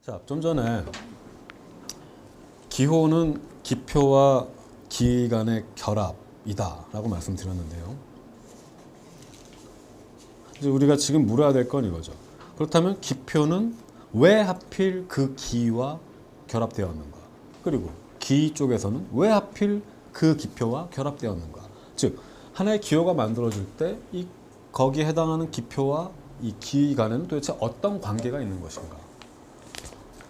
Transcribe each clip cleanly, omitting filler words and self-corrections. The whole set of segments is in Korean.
자, 좀 전에 기호는 기표와 기 간의 결합이다라고 말씀드렸는데요. 이제 우리가 지금 물어야 될 건 이거죠. 그렇다면 기표는 왜 하필 그 기와 결합되었는가? 그리고 기 쪽에서는 왜 하필 그 기표와 결합되었는가? 즉, 하나의 기호가 만들어질 때 이 거기에 해당하는 기표와 이 기 간에는 도대체 어떤 관계가 있는 것인가?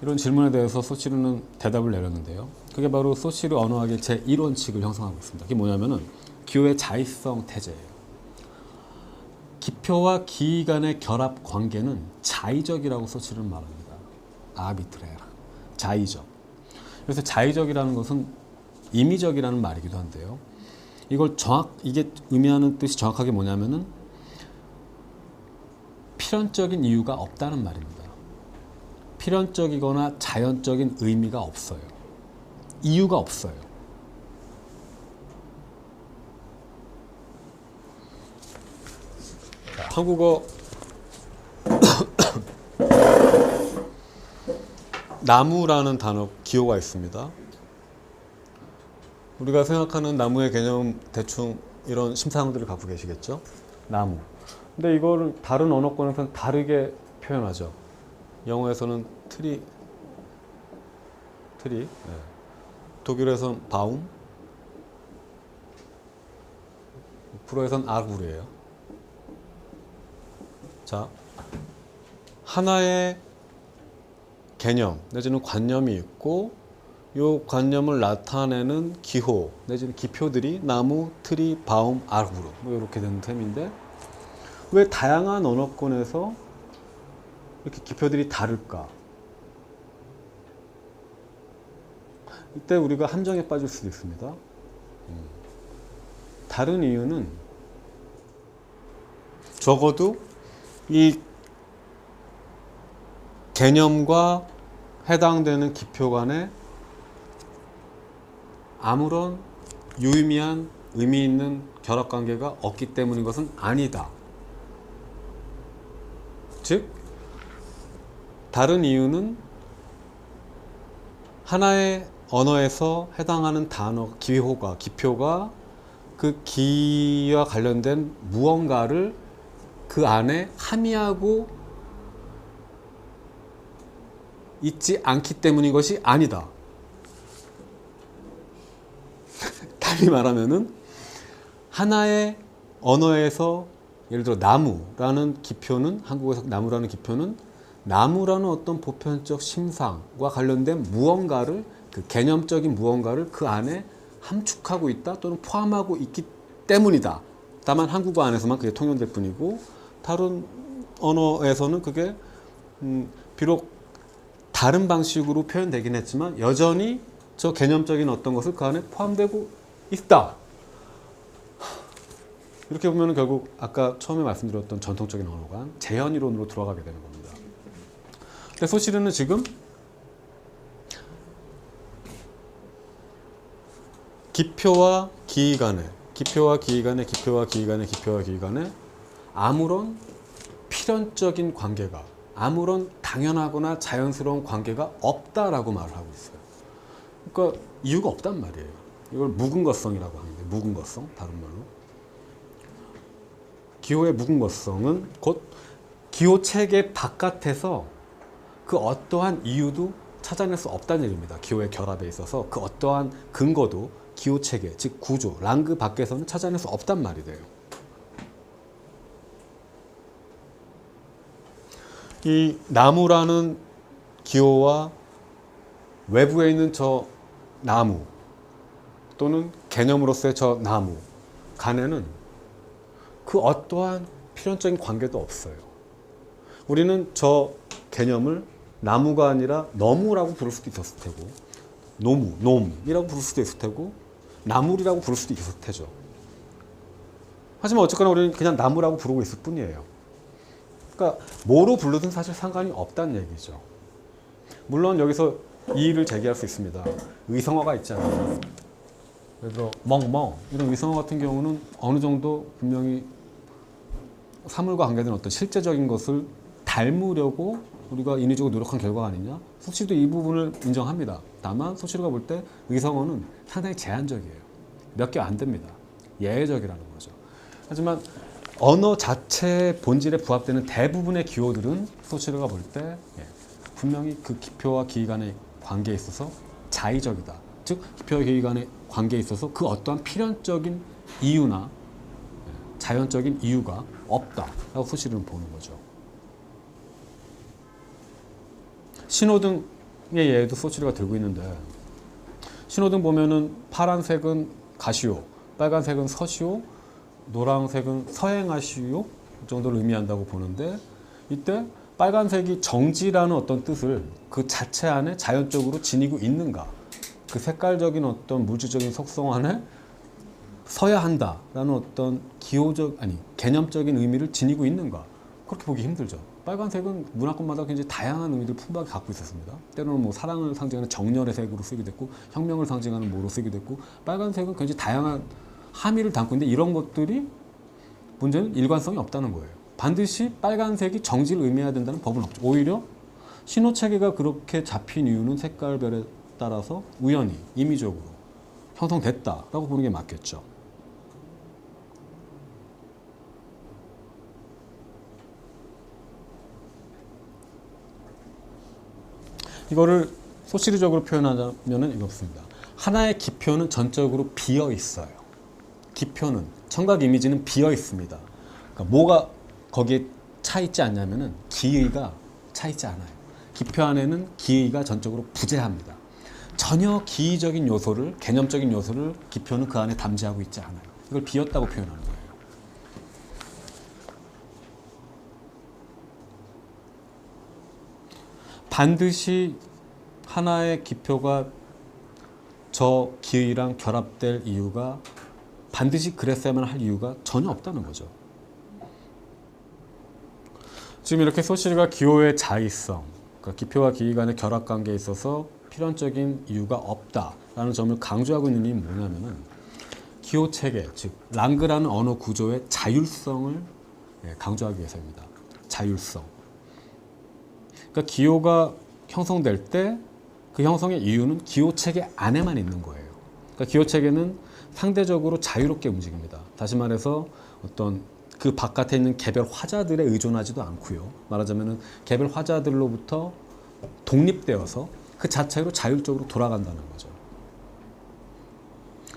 이런 질문에 대해서 소치르는 대답을 내렸는데요. 그게 바로 소치르 언어학의 제1원칙을 형성하고 있습니다. 그게 뭐냐면은 기호의 자의성 태제예요. 기표와 기 간의 결합 관계는 자의적이라고 소치르는 말합니다. 아비트레라. 자의적. 그래서 자의적이라는 것은 임의적이라는 말이기도 한데요. 이게 의미하는 뜻이 정확하게 뭐냐면은 필연적인 이유가 없다는 말입니다. 필연적이거나 자연적인 의미가 없어요. 이유가 없어요. 한국어 나무라는 단어 기호가 있습니다. 우리가 생각하는 나무의 개념 대충 이런 심사형들을 갖고 계시겠죠? 나무. 근데 이거를 다른 언어권에서는 다르게 표현하죠. 영어에서는 트리. 네. 독일에서는 바움. 불어에서는 아구르예요. 자, 하나의 개념 내지는 관념이 있고 이 관념을 나타내는 기호 내지는 기표들이 나무, 트리, 바움, 아구르 뭐 이렇게 되는 셈인데 왜 다양한 언어권에서 이렇게 기표들이 다를까? 이때 우리가 함정에 빠질 수도 있습니다. 다른 이유는 적어도 이 개념과 해당되는 기표 간에 아무런 유의미한 의미 있는 결합관계가 없기 때문인 것은 아니다. 즉, 다른 이유는 하나의 언어에서 해당하는 단어, 기표가 그 기와 관련된 무언가를 그 안에 함의하고 있지 않기 때문인 것이 아니다. 달리 말하면은 하나의 언어에서 예를 들어 나무라는 기표는 한국에서 나무라는 기표는 나무라는 어떤 보편적 심상과 관련된 무언가를 그 개념적인 무언가를 그 안에 함축하고 있다 또는 포함하고 있기 때문이다. 다만 한국어 안에서만 그게 통용될 뿐이고 다른 언어에서는 그게 비록 다른 방식으로 표현되긴 했지만 여전히 저 개념적인 어떤 것을 그 안에 포함되고 있다. 이렇게 보면 결국 아까 처음에 말씀드렸던 전통적인 언어관 재현이론으로 돌아가게 되는 겁니다. 근데 소치르는 지금 기표와 기의 간에 아무런 필연적인 관계가 아무런 당연하거나 자연스러운 관계가 없다라고 말을 하고 있어요. 그러니까 이유가 없단 말이에요. 이걸 묵은것성이라고 하는데 묵은것성 다른 말로 기호의 묵은것성은 곧 기호 체계 바깥에서 그 어떠한 이유도 찾아낼 수 없다는 얘기입니다. 기호의 결합에 있어서 그 어떠한 근거도 기호 체계, 즉 구조, 랑그 밖에서는 찾아낼 수 없단 말이 돼요. 이 나무라는 기호와 외부에 있는 저 나무 또는 개념으로서의 저 나무 간에는 그 어떠한 필연적인 관계도 없어요. 우리는 저 개념을 나무가 아니라 너무라고 부를 수도 있었을 테고 놈이라고 부를 수도 있을 테고 나물이라고 부를 수도 있을 테죠. 하지만 어쨌거나 우리는 그냥 나무라고 부르고 있을 뿐이에요. 그러니까 뭐로 부르든 사실 상관이 없다는 얘기죠. 물론 여기서 이의를 제기할 수 있습니다. 의성어가 있잖아요. 예를 들어 멍멍 이런 의성어 같은 경우는 어느 정도 분명히 사물과 관계된 어떤 실제적인 것을 닮으려고 우리가 인위적으로 노력한 결과가 아니냐? 소치르도 이 부분을 인정합니다. 다만 소치르가 볼 때 의성어는 상당히 제한적이에요. 몇 개 안 됩니다. 예외적이라는 거죠. 하지만 언어 자체의 본질에 부합되는 대부분의 기호들은 소치르가 볼 때 분명히 그 기표와 기의 간의 관계에 있어서 자의적이다. 즉 기표와 기의 간의 관계에 있어서 그 어떠한 필연적인 이유나 자연적인 이유가 없다라고 소치르는 보는 거죠. 신호등의 예도 소치르가 들고 있는데 신호등 보면은 파란색은 가시오, 빨간색은 서시오, 노란색은 서행하시오 정도를 의미한다고 보는데 이때 빨간색이 정지라는 어떤 뜻을 그 자체 안에 자연적으로 지니고 있는가, 그 색깔적인 어떤 물질적인 속성 안에 서야 한다라는 어떤 기호적 개념적인 의미를 지니고 있는가, 그렇게 보기 힘들죠. 빨간색은 문화권마다 굉장히 다양한 의미들을 풍부하게 갖고 있었습니다. 때로는 뭐 사랑을 상징하는 정열의 색으로 쓰기도 했고 혁명을 상징하는 뭐로 쓰기도 했고 빨간색은 굉장히 다양한 함의를 담고 있는데 이런 것들이 문제는 일관성이 없다는 거예요. 반드시 빨간색이 정지를 의미해야 된다는 법은 없죠. 오히려 신호체계가 그렇게 잡힌 이유는 색깔별에 따라서 우연히 임의적으로 형성됐다라고 보는 게 맞겠죠. 이거를 소시리적으로 표현하자면 이렇습니다. 하나의 기표는 전적으로 비어 있어요. 기표는 청각 이미지는 비어 있습니다. 그러니까 뭐가 거기에 차 있지 않냐면은 기의가 차 있지 않아요. 기표 안에는 기의가 전적으로 부재합니다. 전혀 기의적인 요소를, 개념적인 요소를 기표는 그 안에 담지하고 있지 않아요. 이걸 비었다고 표현하는 거예요. 반드시 하나의 기표가 저 기의랑 결합될 이유가, 반드시 그랬어야만 할 이유가 전혀 없다는 거죠. 지금 이렇게 소시르가 기호의 자의성, 그러니까 기표와 기의 간의 결합 관계에 있어서 필연적인 이유가 없다라는 점을 강조하고 있는 이유는 뭐냐면은 기호 체계, 즉 랑그라는 언어 구조의 자율성을 강조하기 위해서입니다. 자율성. 그러니까 기호가 형성될 때 그 형성의 이유는 기호 체계 안에만 있는 거예요. 그러니까 기호 체계는 상대적으로 자유롭게 움직입니다. 다시 말해서 어떤 그 바깥에 있는 개별 화자들에 의존하지도 않고요. 말하자면은 개별 화자들로부터 독립되어서 그 자체로 자율적으로 돌아간다는 거죠.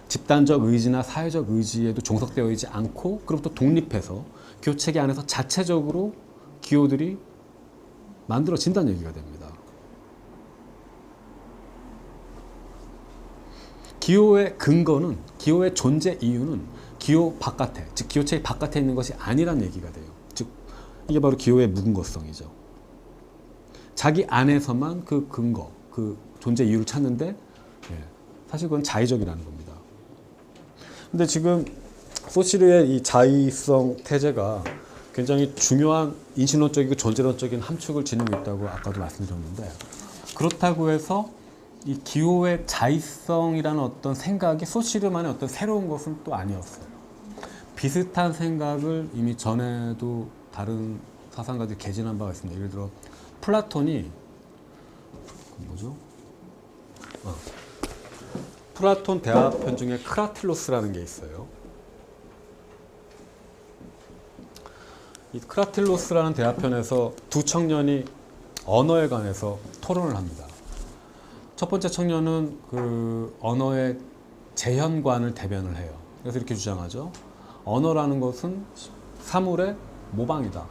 집단적 의지나 사회적 의지에도 종속되어 있지 않고 그로부터 독립해서 기호 체계 안에서 자체적으로 기호들이 만들어진다는 얘기가 됩니다. 기호의 근거는, 기호의 존재 이유는 기호 바깥에, 즉 기호 체계 바깥에 있는 것이 아니란 얘기가 돼요. 즉 이게 바로 기호의 무근거성이죠. 자기 안에서만 그 근거, 그 존재 이유를 찾는데 사실 그건 자의적이라는 겁니다. 근데 지금 소시르의 이 자의성 태제가 굉장히 중요한 인신론적이고 존재론적인 함축을 지니고 있다고 아까도 말씀드렸는데, 그렇다고 해서 이 기호의 자의성이라는 어떤 생각이 소시르만의 어떤 새로운 것은 또 아니었어요. 비슷한 생각을 이미 전에도 다른 사상가들이 개진한 바가 있습니다. 예를 들어 플라톤이 플라톤 대화편 중에 크라틸로스라는 게 있어요. 이 크라틸로스라는 대화편에서 두 청년이 언어에 관해서 토론을 합니다. 첫 번째 청년은 그 언어의 재현관을 대변을 해요. 그래서 이렇게 주장하죠. 언어라는 것은 사물의 모방이다.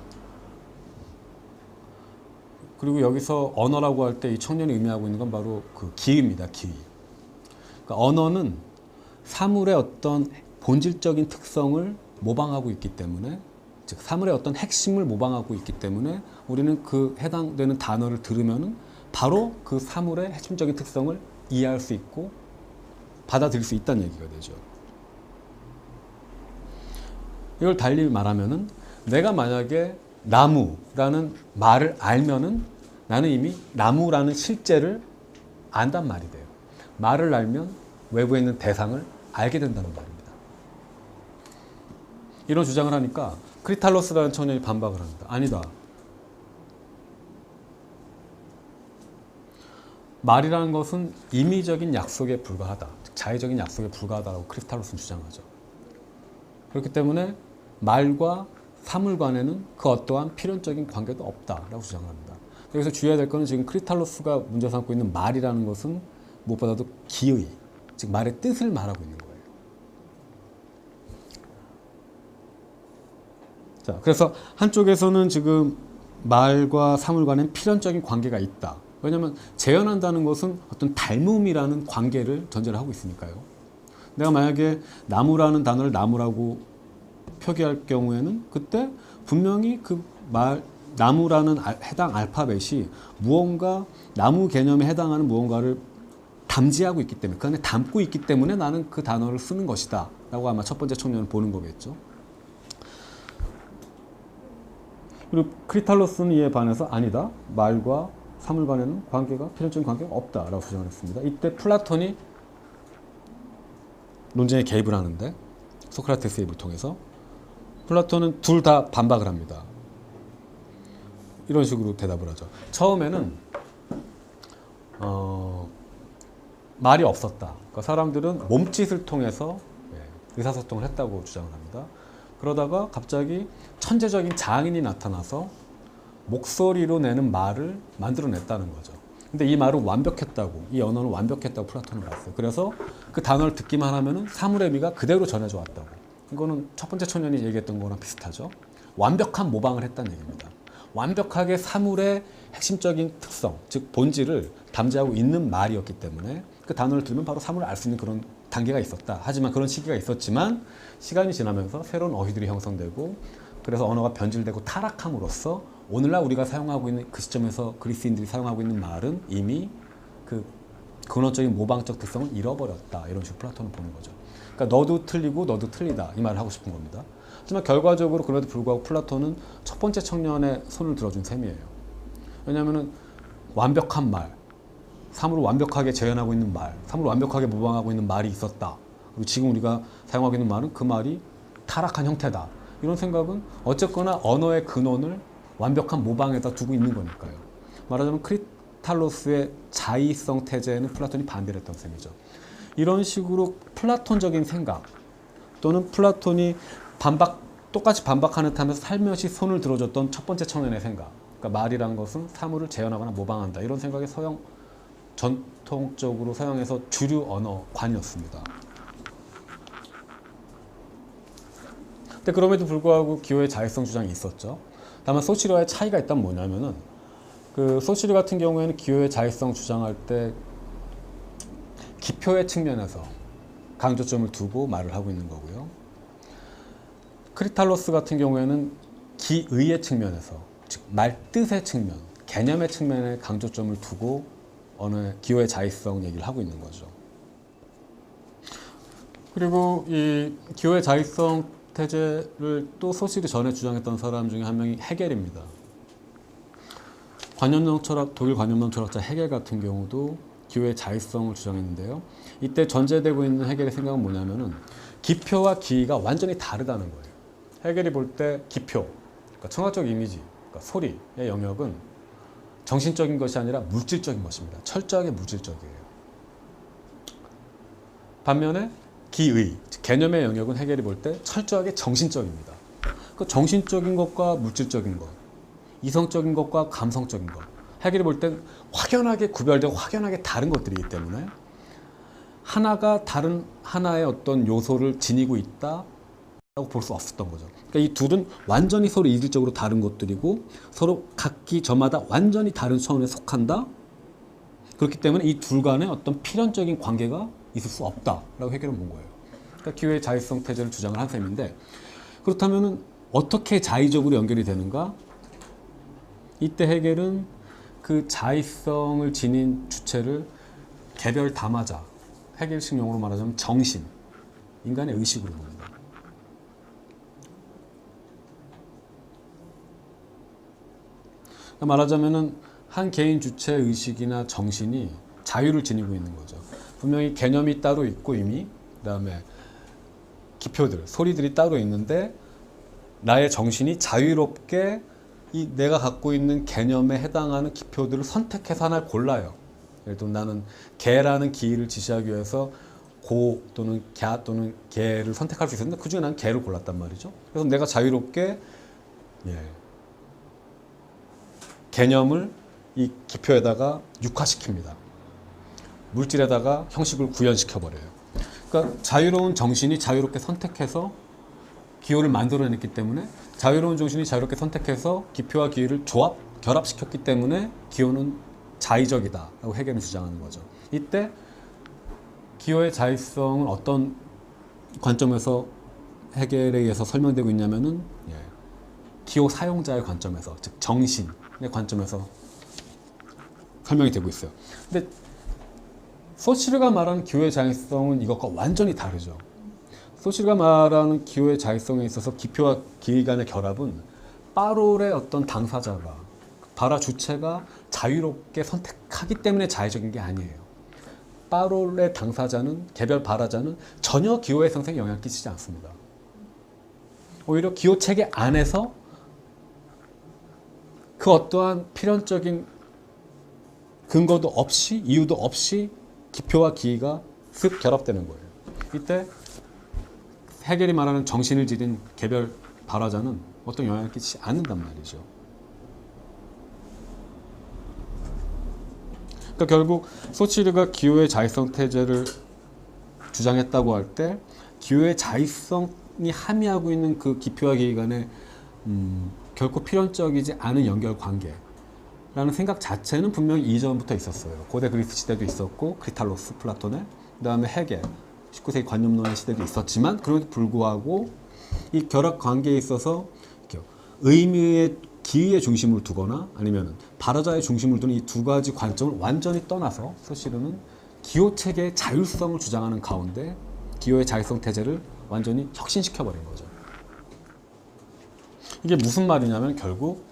그리고 여기서 언어라고 할 때 이 청년이 의미하고 있는 건 바로 그 기입니다. 기. 그러니까 언어는 사물의 어떤 본질적인 특성을 모방하고 있기 때문에, 즉 사물의 어떤 핵심을 모방하고 있기 때문에 우리는 그 해당되는 단어를 들으면은 바로 그 사물의 핵심적인 특성을 이해할 수 있고 받아들일 수 있다는 얘기가 되죠. 이걸 달리 말하면은 내가 만약에 나무라는 말을 알면은 나는 이미 나무라는 실제를 안단 말이 돼요. 말을 알면 외부에 있는 대상을 알게 된다는 말입니다. 이런 주장을 하니까 크리탈로스라는 청년이 반박을 합니다. 아니다. 말이라는 것은 임의적인 약속에 불과하다, 자의적인 약속에 불과하다라고 크리스탈로스는 주장하죠. 그렇기 때문에 말과 사물 간에는 그 어떠한 필연적인 관계도 없다라고 주장합니다. 여기서 주의해야 될 것은 지금 크리스탈로스가 문제 삼고 있는 말이라는 것은 무엇보다도 기의, 즉 말의 뜻을 말하고 있는 거예요. 자, 그래서 한쪽에서는 지금 말과 사물 간엔 필연적인 관계가 있다. 왜냐하면 재현한다는 것은 어떤 닮음이라는 관계를 전제를 하고 있으니까요. 내가 만약에 나무라는 단어를 나무라고 표기할 경우에는 그때 분명히 그 나무라는 해당 알파벳이 무언가 나무 개념에 해당하는 무언가를 담지하고 있기 때문에 그 안에 담고 있기 때문에 나는 그 단어를 쓰는 것이다 라고 아마 첫 번째 청년은 보는 거겠죠. 그리고 크리탈로스는 이에 반해서 아니다, 말과 사물 간에는 필연적인 관계가 없다라고 주장을 했습니다. 이때 플라톤이 논쟁에 개입을 하는데 소크라테스의 입을 통해서 플라톤은 둘 다 반박을 합니다. 이런 식으로 대답을 하죠. 처음에는 말이 없었다. 그러니까 사람들은 몸짓을 통해서 의사소통을 했다고 주장을 합니다. 그러다가 갑자기 천재적인 장인이 나타나서 목소리로 내는 말을 만들어냈다는 거죠. 근데 이 말은 완벽했다고, 이 언어는 완벽했다고 플라톤은 봤어요. 그래서 그 단어를 듣기만 하면은 사물의 미가 그대로 전해져 왔다고. 이거는 첫 번째 청년이 얘기했던 거랑 비슷하죠. 완벽한 모방을 했다는 얘기입니다. 완벽하게 사물의 핵심적인 특성, 즉 본질을 담지하고 있는 말이었기 때문에 그 단어를 들으면 바로 사물을 알 수 있는 그런 단계가 있었다. 하지만 그런 시기가 있었지만 시간이 지나면서 새로운 어휘들이 형성되고 그래서 언어가 변질되고 타락함으로써 오늘날 우리가 사용하고 있는 그 시점에서 그리스인들이 사용하고 있는 말은 이미 그 근원적인 모방적 특성을 잃어버렸다. 이런 식으로 플라톤은 보는 거죠. 그러니까 너도 틀리고 너도 틀리다. 이 말을 하고 싶은 겁니다. 하지만 결과적으로 그럼에도 불구하고 플라톤은 첫 번째 청년의 손을 들어준 셈이에요. 왜냐하면 완벽한 말, 사물을 완벽하게 재현하고 있는 말, 사물을 완벽하게 모방하고 있는 말이 있었다. 그리고 지금 우리가 사용하고 있는 말은 그 말이 타락한 형태다. 이런 생각은 어쨌거나 언어의 근원을 완벽한 모방에다 두고 있는 거니까요. 말하자면 크리탈로스의 자의성 태제에는 플라톤이 반대를 했던 셈이죠. 이런 식으로 플라톤적인 생각 또는 플라톤이 똑같이 반박하는 듯하면서 살며시 손을 들어줬던 첫 번째 청년의 생각, 그러니까 말이란 것은 사물을 재현하거나 모방한다. 이런 생각이 전통적으로 서양에서 주류 언어관이었습니다. 근데 그럼에도 불구하고 기호의 자율성 주장이 있었죠. 다만 소시르와의 차이가 있다면 뭐냐면은 그 소시르 같은 경우에는 기호의 자율성 주장할 때 기표의 측면에서 강조점을 두고 말을 하고 있는 거고요. 크리탈로스 같은 경우에는 기의의 측면에서, 즉 말뜻의 측면, 개념의 측면에 강조점을 두고 언어의 기호의 자의성 얘기를 하고 있는 거죠. 그리고 이 기호의 자의성 태제를 또 소시르 전에 주장했던 사람 중에 한 명이 헤겔입니다. 독일 관념론 철학자 헤겔 같은 경우도 기호의 자의성을 주장했는데요. 이때 전제되고 있는 헤겔의 생각은 뭐냐면은 기표와 기의가 완전히 다르다는 거예요. 헤겔이 볼 때 기표, 그러니까 청각적 이미지, 그러니까 소리의 영역은 정신적인 것이 아니라 물질적인 것입니다. 철저하게 물질적이에요. 반면에 기의, 개념의 영역은 헤겔이 볼 때 철저하게 정신적입니다. 그 정신적인 것과 물질적인 것, 이성적인 것과 감성적인 것, 헤겔이 볼 땐 확연하게 구별되고 확연하게 다른 것들이기 때문에 하나가 다른 하나의 어떤 요소를 지니고 있다라고 볼 수 없었던 거죠. 그러니까 이 둘은 완전히 서로 이질적으로 다른 것들이고 서로 각기 저마다 완전히 다른 차원에 속한다. 그렇기 때문에 이 둘 간에 어떤 필연적인 관계가 있을 수 없다라고 헤겔은 본 거예요. 그러니까 기호의 자의성 태제를 주장을 한 셈인데, 그렇다면 어떻게 자의적으로 연결이 되는가? 이때 헤겔은 그 자의성을 지닌 주체를 개별 담화자, 헤겔식 용어로 말하자면 정신, 인간의 의식으로 봅니다. 말하자면은 한 개인 주체의 의식이나 정신이 자유를 지니고 있는 거죠. 분명히 개념이 따로 있고 이미 그다음에 기표들, 소리들이 따로 있는데 나의 정신이 자유롭게 이 내가 갖고 있는 개념에 해당하는 기표들을 선택해서 하나를 골라요. 예를 들어 나는 개라는 기를 지시하기 위해서 고 또는 갸 또는 개를 선택할 수 있었는데 그 중에 난 개를 골랐단 말이죠. 그래서 내가 자유롭게 개념을 이 기표에다가 육화시킵니다. 물질에다가 형식을 구현시켜버려요. 그러니까 자유로운 정신이 자유롭게 선택해서 기호를 만들어냈기 때문에 자유로운 정신이 자유롭게 선택해서 기표와 기를 결합시켰기 때문에 기호는 자의적이다 라고 해겔은 주장하는 거죠. 이때 기호의 자의성은 어떤 관점에서 해겔에 의해서 설명되고 있냐면은 기호 사용자의 관점에서, 즉 정신의 관점에서 설명이 되고 있어요. 근데 소시르가 말하는 기호의 자의성은 이것과 완전히 다르죠. 소시르가 말하는 기호의 자의성에 있어서 기표와 기 간의 결합은 빠롤의 어떤 당사자가, 바라 주체가 자유롭게 선택하기 때문에 자의적인 게 아니에요. 빠롤의 당사자는, 개별 바라자는 전혀 기호의 생성에 영향을 끼치지 않습니다. 오히려 기호 체계 안에서 그 어떠한 필연적인 근거도 없이, 이유도 없이 기표와 기가 쓱 결합되는 거예요. 이때 해겔이 말하는 정신을 지닌 개별 발화자는 어떤 영향을 끼치지 않는단 말이죠. 그러니까 결국 소치르가 기호의 자의성 태제를 주장했다고 할 때 기호의 자의성이 함의하고 있는 그 기표와 기 간의 결코 필연적이지 않은 연결관계라는 생각 자체는 분명히 이전부터 있었어요. 고대 그리스 시대도 있었고 크리탈로스, 플라톤의, 그 다음에 해겔, 19세기 관념론의 시대도 있었지만 그럼에도 불구하고 이 결합 관계에 있어서 의미의 기의 중심을 두거나 아니면 발화자의 중심을 두는 이 두 가지 관점을 완전히 떠나서 소시르는 기호 체계의 자율성을 주장하는 가운데 기호의 자율성 태제를 완전히 혁신시켜버린 거죠. 이게 무슨 말이냐면 결국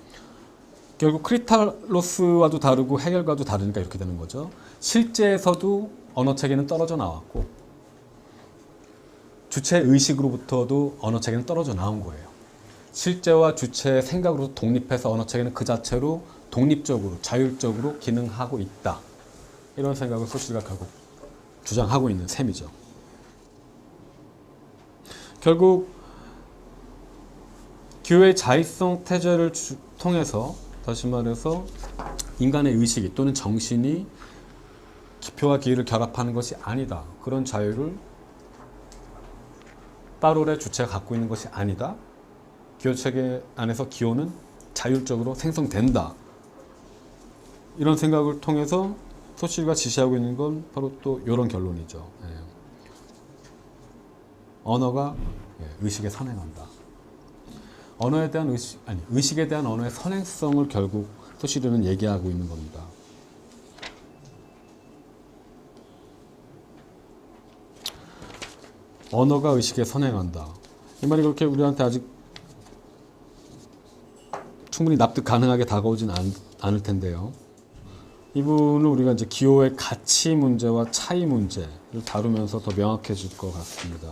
크리탈로스와도 다르고 해겔과도 다르니까 이렇게 되는 거죠. 실제에서도 언어 체계는 떨어져 나왔고 주체 의식으로부터도 언어 체계는 떨어져 나온 거예요. 실제와 주체의 생각으로 독립해서 언어 체계는 그 자체로 독립적으로 자율적으로 기능하고 있다. 이런 생각을 소시르가 결국 주장하고 있는 셈이죠. 결국 기호의 자의성 태제를 통해서 다시 말해서 인간의 의식이 또는 정신이 기표와 기를 결합하는 것이 아니다. 그런 자유를 빠롤의 주체가 갖고 있는 것이 아니다. 기호 체계 안에서 기호는 자율적으로 생성된다. 이런 생각을 통해서 소시르가 지시하고 있는 건 바로 또 이런 결론이죠. 언어가 의식에 선행한다. 언어에 대한 의식에 대한 언어의 선행성을 결국 소시르는 얘기하고 있는 겁니다. 언어가 의식에 선행한다. 이 말이 그렇게 우리한테 아직 충분히 납득 가능하게 다가오진 않을 텐데요. 이 부분을 우리가 이제 기호의 가치 문제와 차이 문제를 다루면서 더 명확해질 것 같습니다.